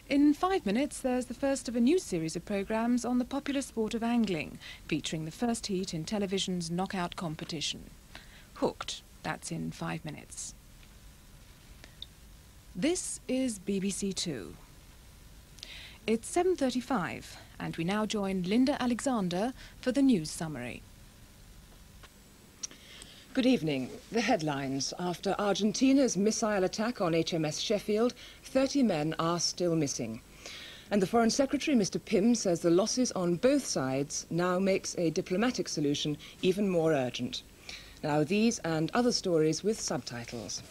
In 5 minutes, there's the first of a new series of programmes on the popular sport of angling, featuring the first heat in television's knockout competition. Hooked, that's in 5 minutes. This is BBC Two. It's 7:35, and we now join Linda Alexander for the news summary. Good evening. The headlines. After Argentina's missile attack on HMS Sheffield, 30 men are still missing. And the Foreign Secretary, Mr. Pym, says the losses on both sides now makes a diplomatic solution even more urgent. Now these and other stories with subtitles.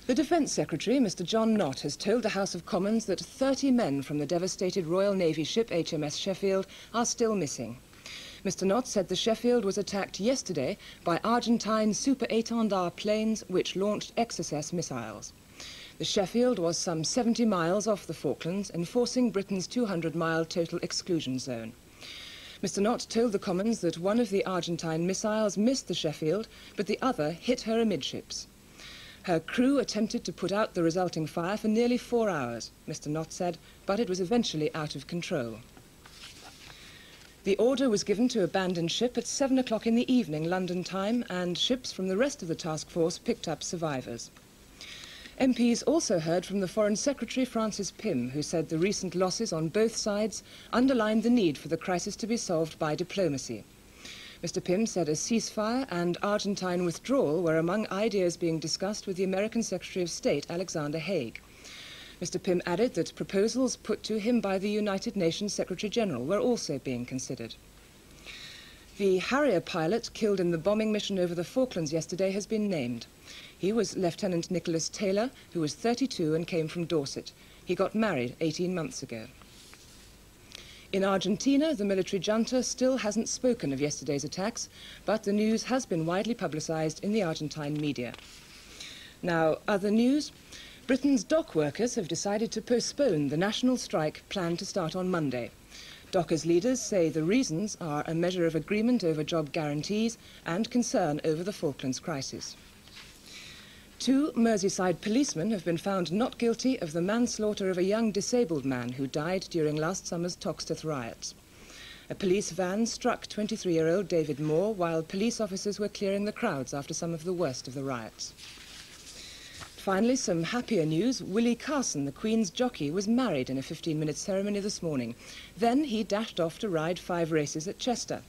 The Defence Secretary, Mr. John Nott, has told the House of Commons that 30 men from the devastated Royal Navy ship HMS Sheffield are still missing. Mr. Nott said the Sheffield was attacked yesterday by Argentine Super-Étendard planes which launched XSS missiles. The Sheffield was some 70 miles off the Falklands, enforcing Britain's 200-mile total exclusion zone. Mr. Nott told the Commons that one of the Argentine missiles missed the Sheffield, but the other hit her amidships. Her crew attempted to put out the resulting fire for nearly 4 hours, Mr. Nott said, but it was eventually out of control. The order was given to abandon ship at 7 o'clock in the evening, London time, and ships from the rest of the task force picked up survivors. MPs also heard from the Foreign Secretary, Francis Pym, who said the recent losses on both sides underlined the need for the crisis to be solved by diplomacy. Mr. Pym said a ceasefire and Argentine withdrawal were among ideas being discussed with the American Secretary of State, Alexander Haig. Mr. Pym added that proposals put to him by the United Nations Secretary-General were also being considered. The Harrier pilot killed in the bombing mission over the Falklands yesterday has been named. He was Lieutenant Nicholas Taylor, who was 32 and came from Dorset. He got married 18 months ago. In Argentina, the military junta still hasn't spoken of yesterday's attacks, but the news has been widely publicised in the Argentine media. Now, other news. Britain's dock workers have decided to postpone the national strike planned to start on Monday. Dockers' leaders say the reasons are a measure of agreement over job guarantees and concern over the Falklands crisis. 2 Merseyside policemen have been found not guilty of the manslaughter of a young disabled man who died during last summer's Toxteth riots. A police van struck 23-year-old David Moore while police officers were clearing the crowds after some of the worst of the riots. Finally, some happier news. Willie Carson, the Queen's jockey, was married in a 15-minute ceremony this morning. Then he dashed off to ride 5 races at Chester.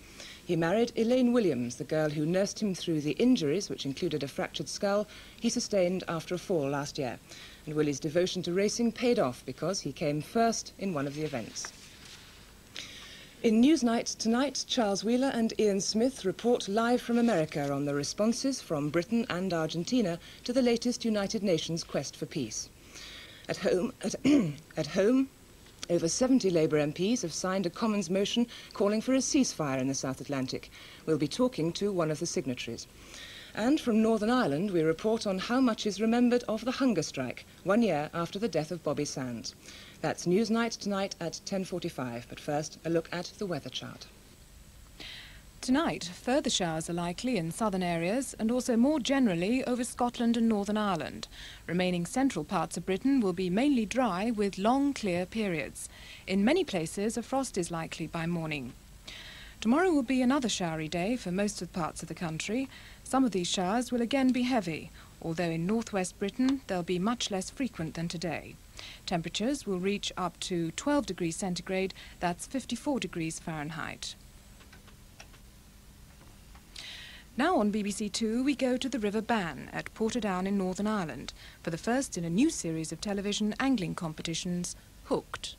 He married Elaine Williams, the girl who nursed him through the injuries, which included a fractured skull, he sustained after a fall last year. And Willie's devotion to racing paid off because he came first in one of the events. In Newsnight tonight, Charles Wheeler and Ian Smith report live from America on the responses from Britain and Argentina to the latest United Nations quest for peace. At home, over 70 Labour MPs have signed a Commons motion calling for a ceasefire in the South Atlantic. We'll be talking to one of the signatories. And from Northern Ireland, we report on how much is remembered of the hunger strike 1 year after the death of Bobby Sands. That's Newsnight tonight at 10:45, but first a look at the weather chart. Tonight, further showers are likely in southern areas and also more generally over Scotland and Northern Ireland. Remaining central parts of Britain will be mainly dry with long, clear periods. In many places, a frost is likely by morning. Tomorrow will be another showery day for most of the parts of the country. Some of these showers will again be heavy, although in northwest Britain they'll be much less frequent than today. Temperatures will reach up to 12 degrees centigrade, that's 54 degrees Fahrenheit. Now on BBC Two, we go to the River Bann at Portadown in Northern Ireland for the first in a new series of television angling competitions, Hooked.